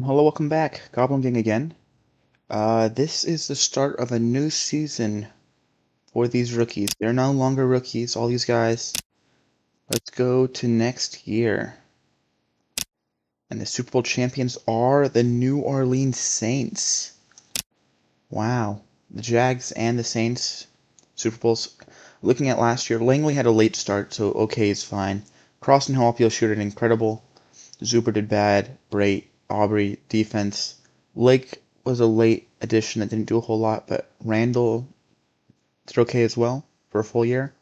Hello, welcome back. Goblin Gang again. This is the start of a new season for these rookies. They're no longer rookies, all these guys. Let's go to next year. And the Super Bowl champions are the New Orleans Saints. Wow. The Jags and the Saints Super Bowls. Looking at last year, Langley had a late start, so okay is fine. Cross and Halpio shooted incredible. Zuber did bad. Brait, Aubrey, defense. Lake was a late addition that didn't do a whole lot, but Randall did okay as well for a full year,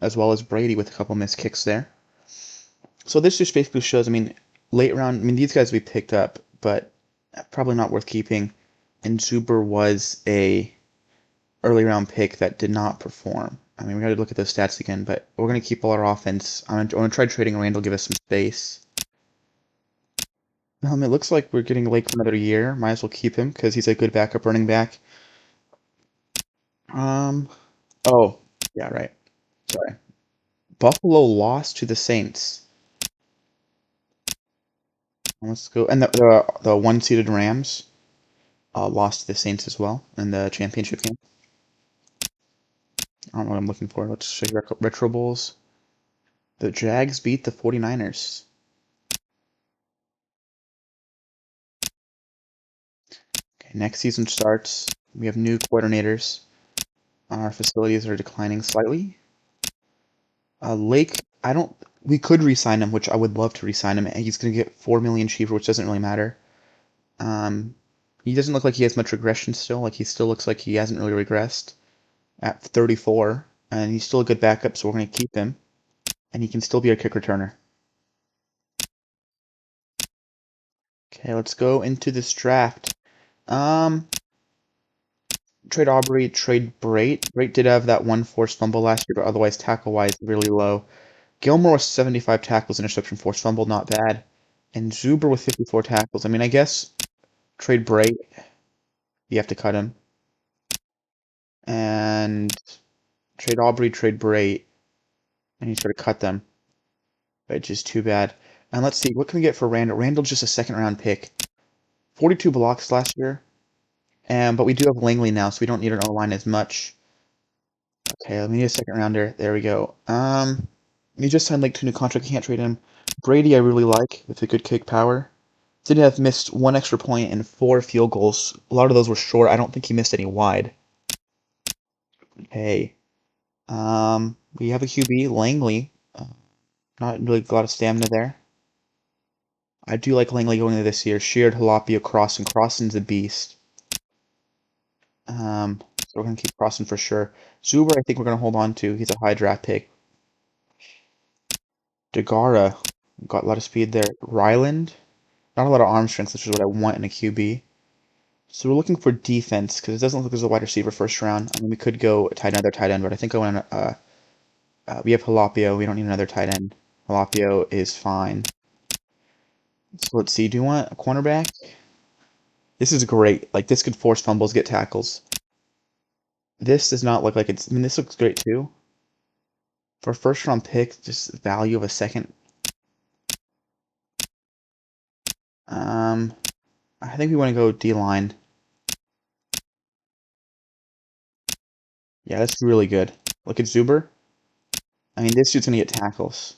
as well as Brady with a couple missed kicks there. So this just basically shows, late round, these guys we picked up, but probably not worth keeping. And Zuber was a early round pick that did not perform. We got to look at those stats again, but we're going to keep all our offense. I'm going to try trading Randall, give us some space. It looks like we're getting Lake for another year. Might as well keep him because he's a good backup running back. Um, oh, yeah, right. Sorry. Buffalo lost to the Saints. Let's go. And the one-seeded Rams lost to the Saints as well in the championship game. I don't know what I'm looking for. Let's check Retro Bowls. The Jags beat the 49ers. Okay, next season starts. We have new coordinators. Our facilities are declining slightly. Lake, I don't. We could re-sign him, which I would love to re-sign him. He's going to get 4 million cheaper, which doesn't really matter. Um, he doesn't look like he has much regression still. Like he still looks like he hasn't really regressed at 34, and he's still a good backup, so we're going to keep him. And he can still be a kick returner. Okay, let's go into this draft. Um, Trade Aubrey, trade Brait. Brait did have that one forced fumble last year, but otherwise tackle-wise really low. Gilmore with 75 tackles, interception, forced fumble, not bad. And Zuber with 54 tackles. I guess trade Brait. You have to cut him. And trade Aubrey, trade Brait. And you sort of cut them. Which is too bad. And let's see, what can we get for Randall? Randall's just a second round pick. 42 blocks last year. But we do have Langley now, so we don't need an O-line as much. Okay, let me get a second rounder. There we go. You just signed Lake to a new contract. Can't trade him. Brady, I really like with a good kick power. Did have missed one extra point and 4 field goals. A lot of those were short. I don't think he missed any wide. Okay. We have a QB, Langley. Not really a lot of stamina there. I do like Langley going into this year. Sheared, Halapia, Crossan. Crossan's a beast. So we're going to keep Crossan for sure. Zuber, I think we're going to hold on to. He's a high draft pick. Degara, got a lot of speed there. Ryland, not a lot of arm strength, which is what I want in a QB. So we're looking for defense because it doesn't look like there's a wide receiver first round. We could go another tight end, but I think I want to. We have Halapio. We don't need another tight end. Halapio is fine. So let's see. Do you want a cornerback? This is great. Like this could force fumbles, get tackles. This does not look like it's. This looks great too. For a first round pick, just value of a second. I think we want to go D line. Yeah, that's really good. Look at Zuber. This dude's gonna get tackles.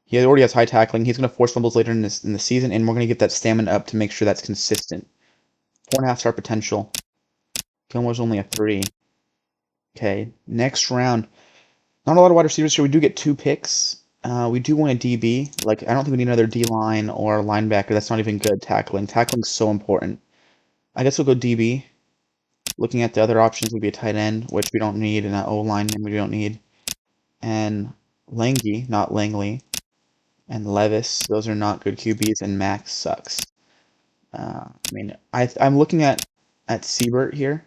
He already has high tackling. He's gonna force fumbles later in the season, and we're gonna get that stamina up to make sure that's consistent. 4.5-star potential. Gilmore's only a 3. Okay, next round. Not a lot of wide receivers here. We do get 2 picks. We do want a DB. Like, I don't think we need another D-line or linebacker. That's not even good tackling. Tackling's so important. I guess we'll go DB. Looking at the other options would be a tight end, which we don't need, and an O-line, we don't need. And Langy, not Langley, and Levis. Those are not good QBs, and Max sucks. I'm looking at Siebert here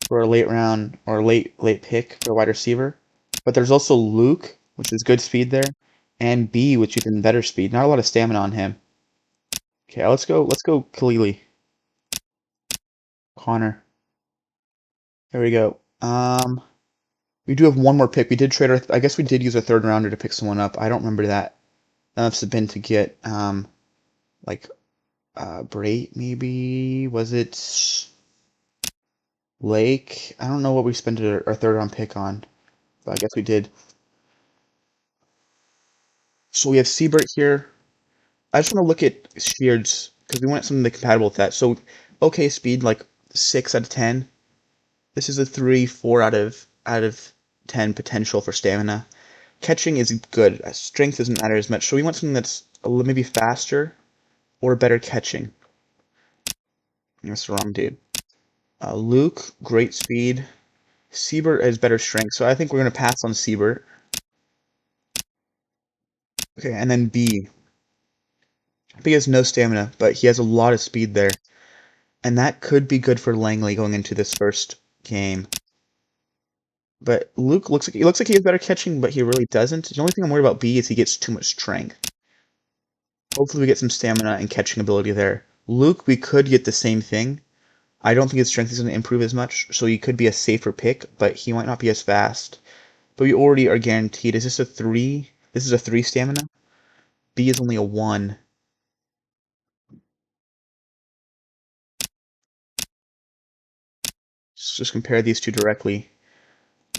for a late round or late pick for a wide receiver, but there's also Luke, which is good speed there, and B, which is even better speed. Not a lot of stamina on him. Okay, let's go Kalili. Connor. There we go. We do have one more pick. We did trade our. I guess we did use a third rounder to pick someone up. I don't remember that. That must have been to get like Brait, maybe? Was it Lake? I don't know what we spent our third round pick on, but I guess we did. So we have Siebert here. I just want to look at Sheard's because we want something that's compatible with that. So, okay, speed like 6 out of 10. This is a 3, 4 out of 10 potential for stamina. Catching is good. Strength doesn't matter as much. So we want something that's a little maybe faster or better catching. That's the wrong dude. Luke, great speed. Siebert has better strength, so I think we're going to pass on Siebert. Okay, and then B. B has no stamina, but he has a lot of speed there. And that could be good for Langley going into this first game. But Luke looks like he has better catching, but he really doesn't. The only thing I'm worried about B is he gets too much strength. Hopefully we get some stamina and catching ability there. Luke, we could get the same thing. I don't think his strength is going to improve as much, so he could be a safer pick, but he might not be as fast. But we already are guaranteed. Is this a 3? This is a 3 stamina. B is only a 1. Just compare these two directly.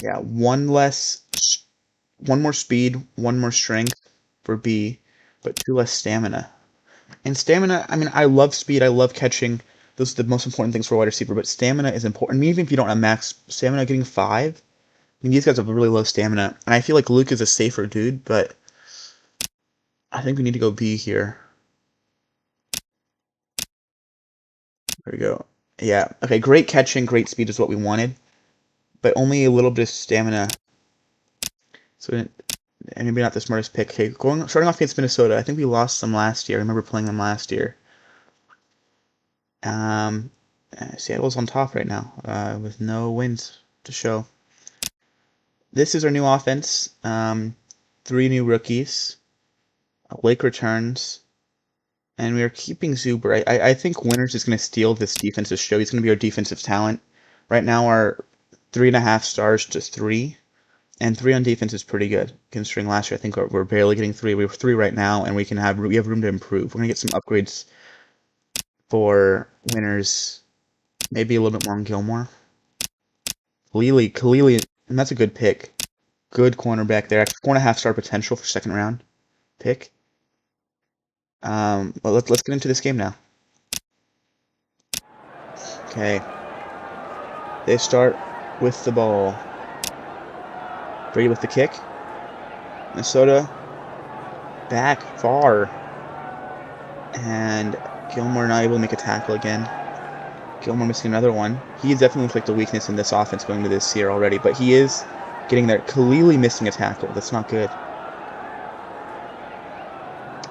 Yeah, one more speed, one more strength for B, but 2 less stamina. And stamina, I mean, I love speed, I love catching. Those are the most important things for a wide receiver, but stamina is important. I mean, even if you don't have max stamina, getting 5, I mean, these guys have really low stamina. And I feel like Luke is a safer dude, but I think we need to go B here. There we go. Yeah, okay, great catching, great speed is what we wanted, but only a little bit of stamina. So, and maybe not the smartest pick. Okay, starting off against Minnesota, I think we lost them last year. I remember playing them last year. Seattle's on top right now, with no wins to show. This is our new offense. 3 new rookies. Lake returns. And we are keeping Zuber. I think Winters is going to steal this defensive show. He's going to be our defensive talent. Right now, our 3.5 stars to 3. And 3 on defense is pretty good, considering last year I think we're barely getting 3. We have 3 right now, and we have room to improve. We're going to get some upgrades for Winters. Maybe a little bit more on Gilmore. Kalili, and that's a good pick. Good cornerback there. 4.5 star potential for second round pick. Well, let's get into this game now. Okay. They start with the ball. Brady with the kick. Minnesota back far. And Gilmore not able to make a tackle again. Gilmore missing another one. He definitely looks like the weakness in this offense going into this year already, but he is getting there. Kalili missing a tackle. That's not good.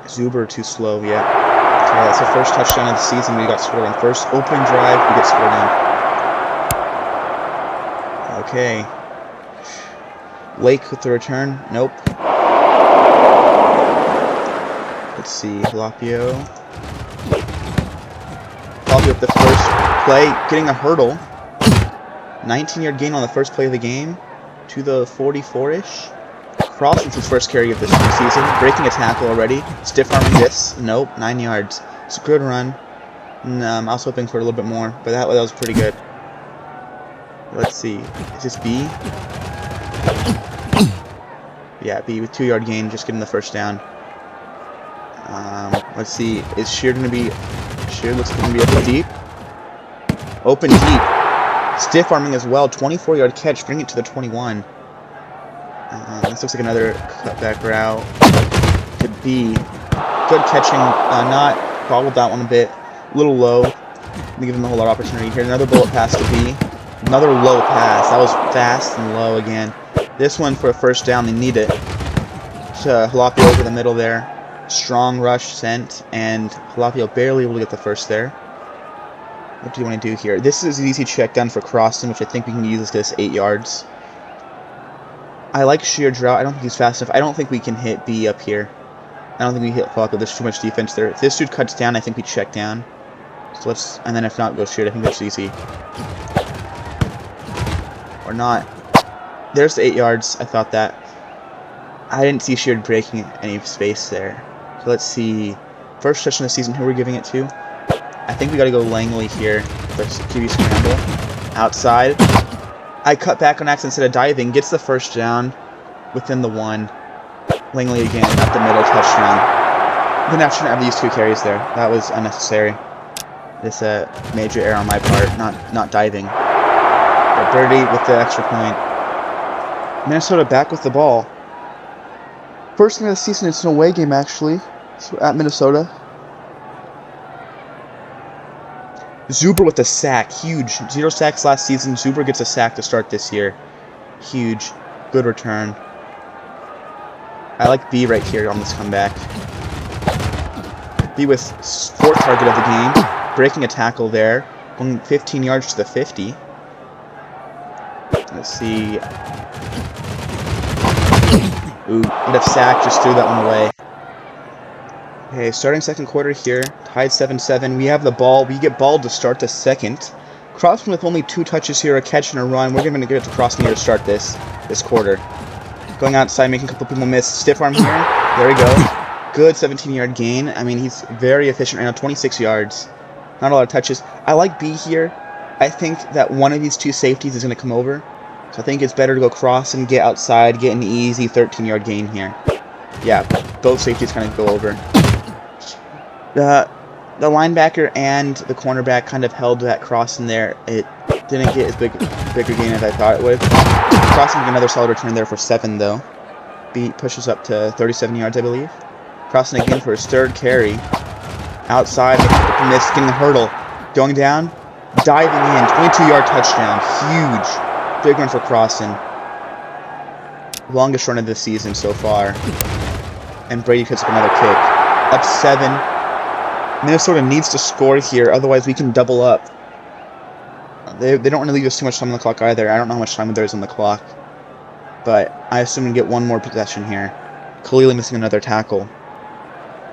Zuber too slow, yeah. Okay, that's the first touchdown of the season we got scored on. First opening drive, we get scored on. Okay. Lake with the return. Nope. Let's see. Halapio with the first play, getting a hurdle. 19-yard gain on the first play of the game to the 44-ish. Cross with his first carry of this season. Breaking a tackle already. Stiff arming this. Nope. 9 yards. It's a good run. And, I was hoping for a little bit more, but that was pretty good. Let's see. Is this B? Yeah, B with 2-yard gain, just getting the first down. Let's see. Is Sheard going to be... Sheard looks like going to be open deep. Open deep. Stiff arming as well. 24-yard catch. Bring it to the 21. This looks like another cutback route. Could be. Good catching. Not bobbled that one a bit. A little low. Give him a whole lot of opportunity here. Another bullet pass to B. Another low pass. That was fast and low again. This one for a first down. They need it. Halapio over the middle there. Strong rush sent. And Halapio barely able to get the first there. What do you want to do here? This is an easy check down for Croston, which I think we can use this 8 yards. I like Sheard's route. I don't think he's fast enough. I don't think we can hit B up here. I don't think we hit Falco. There's too much defense there. If this dude cuts down, I think we check down. So let's, and then if not, go Sheard. I think that's easy. Or not. There's the 8 yards. I thought that. I didn't see Sheard breaking any space there. So let's see. First touchdown of the season. Who are we giving it to? I think we got to go Langley here. Let's QB scramble. Outside. I cut back on accident instead of diving. Gets the first down within the 1. Langley again up the middle, touchdown. Then I shouldn't have these 2 carries there. That was unnecessary. This major error on my part, not diving. But Birdie with the extra point. Minnesota back with the ball. First game of the season, it's an away game actually. So at Minnesota. Zuber with a sack, huge. 0 sacks last season. Zuber gets a sack to start this year. Huge. Good return. I like B right here on this comeback. B with 4th target of the game. Breaking a tackle there. Going 15 yards to the 50. Let's see. Ooh, would have sacked, just threw that one away. Okay, starting second quarter here. Tied 7-7. We have the ball. We get ball to start the second. Crossman with only 2 touches here, a catch and a run. We're going to get to Crossman here to start this quarter. Going outside, making a couple people miss. Stiff arm here. There we go. Good 17-yard gain. I mean, he's very efficient right now. 26 yards. Not a lot of touches. I like B here. I think that one of these 2 safeties is going to come over. So I think it's better to go cross and get outside, get an easy 13-yard gain here. Yeah, both safeties kind of go over. The linebacker and the cornerback kind of held that cross in there. It didn't get as bigger gain as I thought it would. Crossing another solid return there for 7 though. B pushes up to 37 yards, I believe. Crossing again for his 3rd carry. Outside, miss, getting the hurdle. Going down, diving in, 22-yard touchdown. Huge. Big run for Crossen. Longest run of the season so far. And Brady puts up another kick. Up 7. Minnesota needs to score here, otherwise we can double up. They don't want to leave us too much time on the clock either. I don't know how much time there is on the clock. But I assume we get one more possession here. Clearly missing another tackle.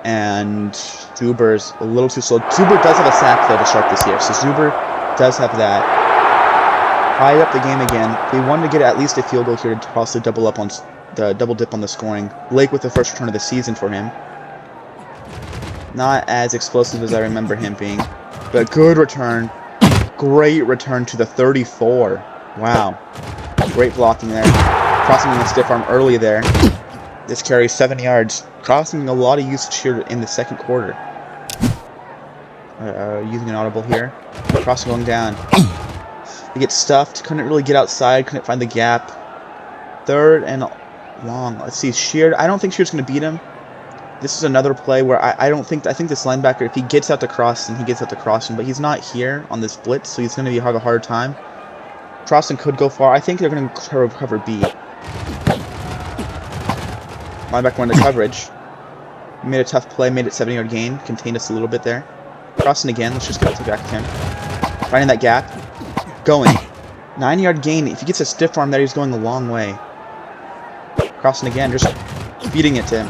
And Zuber's a little too slow. Zuber does have a sack, though, to start this year. So Zuber does have that. High up the game again. They wanted to get at least a field goal here to possibly double up on the double dip on the scoring. Lake with the first return of the season for him. Not as explosive as I remember him being. But good return. Great return to the 34. Wow. Great blocking there. Crossing in the stiff arm early there. This carries 7 yards. Crossing a lot of usage here in the second quarter. Using an audible here. Crossing going down. They get stuffed. Couldn't really get outside. Couldn't find the gap. 3rd and long. Let's see. Sheard. I don't think Sheard's going to beat him. This is another play where I think this linebacker, if he gets out to Crossen, he gets out to Crossen, but he's not here on this blitz, so he's going to have a hard time. Crossen could go far. I think they're going to cover B. Linebacker went into coverage. Made a tough play, made it 7-yard gain, contained us a little bit there. Crossen again. Let's just get it back to him. Finding that gap. Going. 9-yard gain. If he gets a stiff arm there, he's going a long way. Crossen again, just feeding it to him.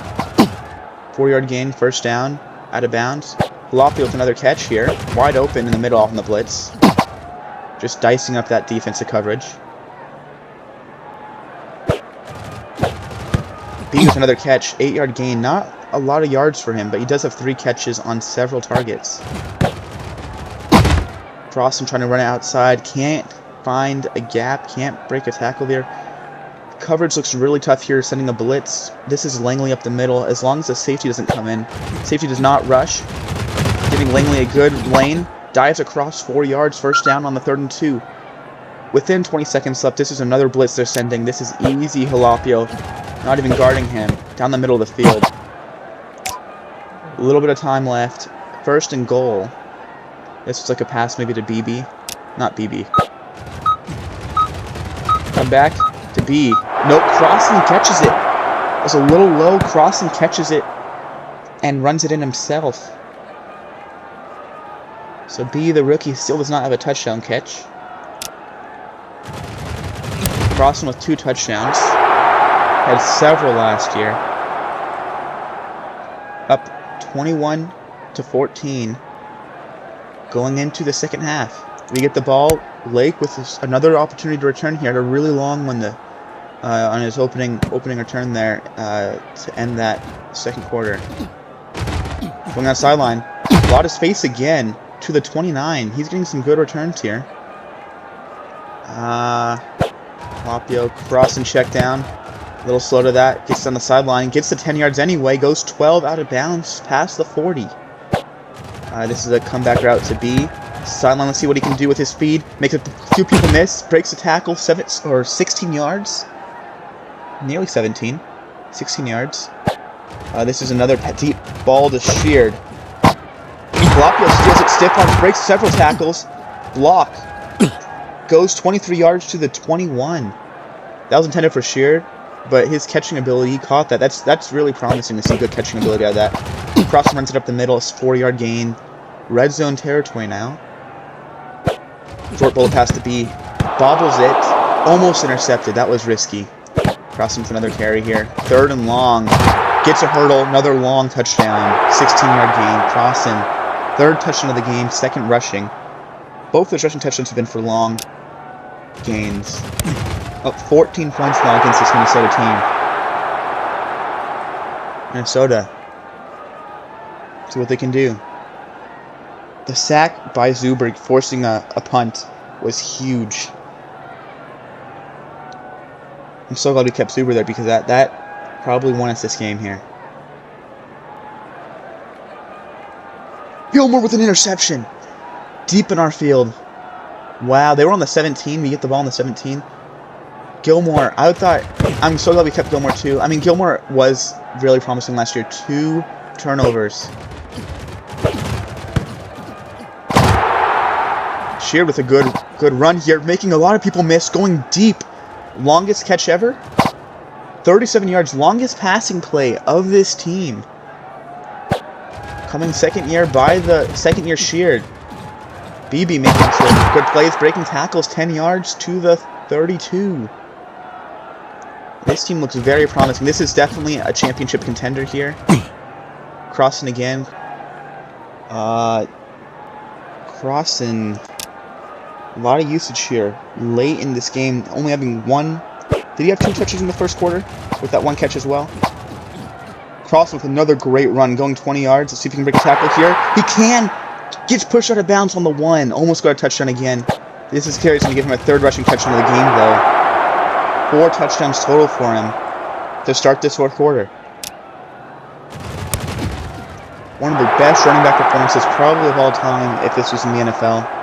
4-yard gain, first down, out of bounds. Lofty with another catch here. Wide open in the middle off in the blitz. Just dicing up that defensive coverage. B with another catch, 8-yard gain. Not a lot of yards for him, but he does have 3 catches on several targets. Crossen trying to run it outside. Can't find a gap. Can't break a tackle there. Coverage looks really tough here, sending a blitz. This is Langley up the middle. As long as the safety doesn't come in. Safety does not rush. Giving Langley a good lane. Dives across 4 yards. First down on the 3rd and 2. Within 20 seconds left, this is another blitz they're sending. This is easy Jalapio. Not even guarding him. Down the middle of the field. A little bit of time left. 1st and goal. This was like a pass maybe to BB. Not BB. Come back to B. Nope, Crossen catches it. It was a little low. Crossen catches it and runs it in himself. So B, the rookie, still does not have a touchdown catch. Crossen with 2 touchdowns. Had several last year. Up 21-14. Going into the second half. We get the ball. Lake with another opportunity to return here. Had a really long one on his opening return there to end that second quarter. Going on sideline. A lot of space again. to the 29. He's getting some good returns here. Lapio cross and check down. A little slow to that. Gets on the sideline. Gets the 10 yards anyway. Goes 12 out of bounds past the 40. This is a comeback route to B. Sideline, let's see what he can do with his speed. Makes a few people miss. Breaks the tackle. 16 yards. Nearly 17. 16 yards. This is another deep ball to Sheard. Lapio steals it. Stiff arms. Breaks several tackles. Block. Goes 23 yards to the 21. That was intended for Sheard, but his catching ability, he caught that. That's really promising to see good catching ability out of that. Cross runs it up the middle. It's 4-yard gain. Red zone territory now. Short bullet pass to B. Bobbles it. Almost intercepted. That was risky. Crossing for another carry here. 3rd and long. Gets a hurdle. Another long touchdown. 16-yard gain. Crossing. 3rd touchdown of the game. 2nd rushing. Both those rushing touchdowns have been for long gains. Up 14 points now against this Minnesota team. Minnesota. See what they can do. The sack by Zuberg forcing a punt was huge. I'm so glad we kept Zuber there because that probably won us this game here. Gilmore with an interception. Deep in our field. Wow, they were on the 17. We get the ball on the 17. Gilmore, I'm so glad we kept Gilmore too. I mean, Gilmore was really promising last year. 2 turnovers. Sheard with a good run here, making a lot of people miss, going deep. Longest catch ever. 37 yards, longest passing play of this team. Coming second year by the second-year Sheard. BB making some good plays, breaking tackles, 10 yards to the 32. This team looks very promising. This is definitely a championship contender here. Crossing again. Crossing. A lot of usage here. Late in this game, only having 1. Did he have 2 touches in the first quarter? With that 1 catch as well? Cross with another great run, going 20 yards. Let's see if he can break a tackle here. He can! Gets pushed out of bounds on the 1. Almost got a touchdown again. This is Carey's going to give him a 3rd rushing touchdown of the game, though. 4 touchdowns total for him to start this 4th quarter. One of the best running back performances probably of all time if this was in the NFL.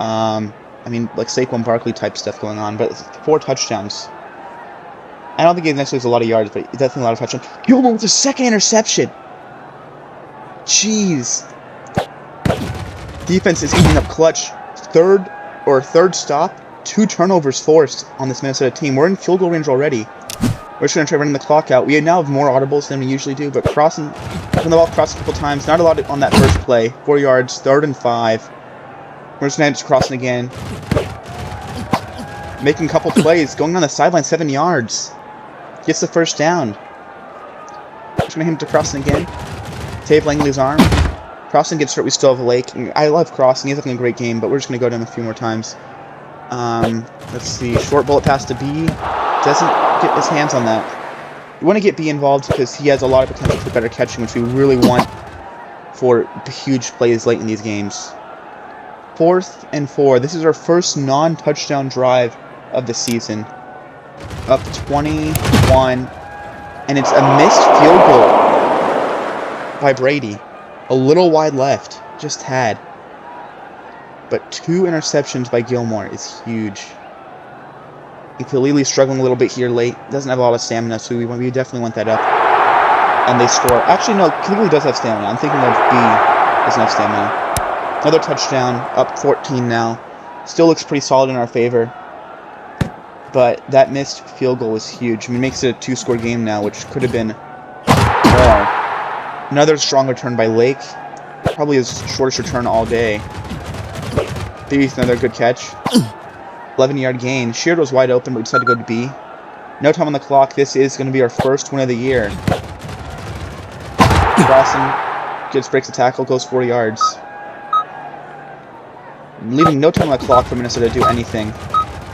I mean, like Saquon Barkley type stuff going on, but 4 touchdowns. I don't think he necessarily has a lot of yards, but definitely a lot of touchdowns. Gilmore with a 2nd interception. Jeez. Defense is keeping up clutch. 3rd stop. 2 turnovers forced on this Minnesota team. We're in field goal range already. We're just going to try running the clock out. We now have more audibles than we usually do, but crossing the ball across a couple times. Not a lot on that first play. 4 yards, 3rd and 5. We're just going to crossing again. Making a couple plays. Going on the sideline, 7 yards. Gets the 1st down. Just going to hit him to crossing again. Tave Langley's arm. Crossing gets hurt. We still have Lake. I love Crossing. He's having a great game, but we're just going to go to him a few more times. Let's see. Short bullet pass to B. Doesn't get his hands on that. We want to get B involved because he has a lot of potential for better catching, which we really want for huge plays late in these games. 4th and 4. This is our first non-touchdown drive of the season. Up 21. And it's a missed field goal by Brady. A little wide left. Just had. But 2 interceptions by Gilmore is huge. Kalili's struggling a little bit here late. Doesn't have a lot of stamina, so we definitely want that up. And they score. Actually, no, Kalili does have stamina. I'm thinking of B doesn't have stamina. Another touchdown, up 14 now. Still looks pretty solid in our favor. But that missed field goal was huge. I mean, it makes it a 2-score game now, which could have been more. Another strong return by Lake. Probably his shortest return all day. B's another good catch. 11-yard gain. Sheard was wide open, but we decided to go to B. No time on the clock. This is going to be our first win of the year. Crossing breaks a tackle, goes 4 yards. Leaving no time on the clock for Minnesota to do anything.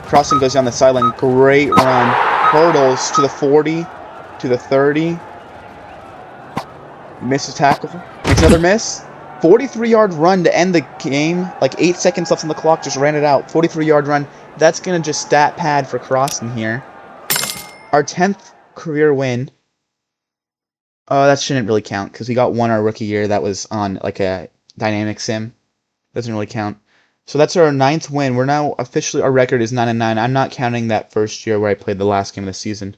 Crossing goes down the sideline. Great run. Hurdles to the 40, to the 30. Misses tackle. Makes another miss. 43-yard run to end the game. Like 8 seconds left on the clock, just ran it out. 43-yard run. That's going to just stat pad for Crossing here. Our 10th career win. That shouldn't really count because we got one our rookie year that was on like a dynamic sim. Doesn't really count. So that's our 9th win. We're now officially, our record is 9-9. I'm not counting that first year where I played the last game of the season.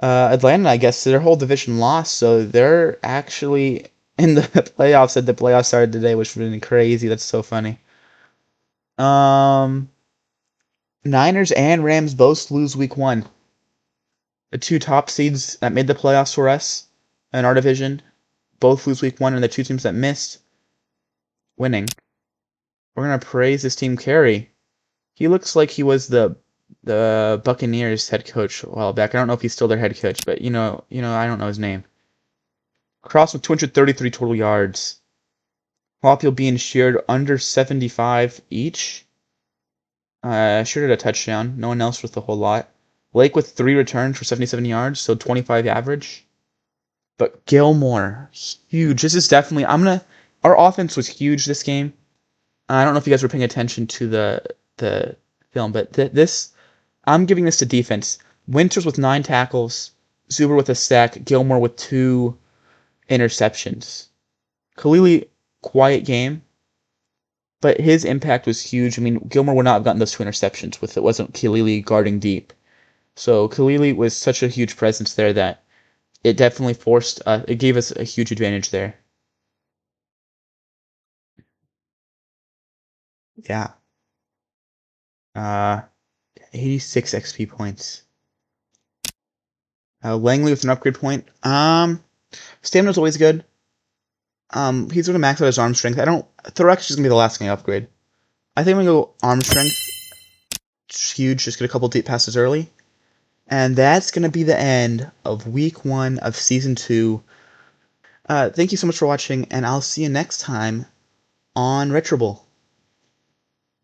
Atlanta, I guess, their whole division lost, so they're actually in the playoffs. At the playoffs started today, which would have been crazy. That's so funny. Niners and Rams both lose week 1. The 2 top seeds that made the playoffs for us in our division both lose week 1, and the 2 teams that missed winning. We're gonna praise this team carry. He looks like he was the Buccaneers head coach a while back. I don't know if he's still their head coach, but I don't know his name. Cross with 233 total yards. While being shared under 75 each. Shared a touchdown. No one else with a whole lot. Lake with 3 returns for 77 yards, so 25 average. But Gilmore, huge. This is definitely, our offense was huge this game. I don't know if you guys were paying attention to the film, but I'm giving this to defense. Winters with 9 tackles, Zuber with a sack, Gilmore with 2 interceptions. Khalili, quiet game, but his impact was huge. I mean, Gilmore would not have gotten those 2 interceptions if it wasn't Khalili guarding deep. So Khalili was such a huge presence there that it definitely it gave us a huge advantage there. Yeah. 86 XP points. Langley with an upgrade point. Stamina's always good. He's gonna max out his arm strength. Thorax is gonna be the last thing I upgrade. I think I'm gonna go arm strength. It's huge. Just get a couple deep passes early. And that's gonna be the end of week 1 of season 2. Thank you so much for watching, and I'll see you next time on Retro Bowl.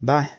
Bye.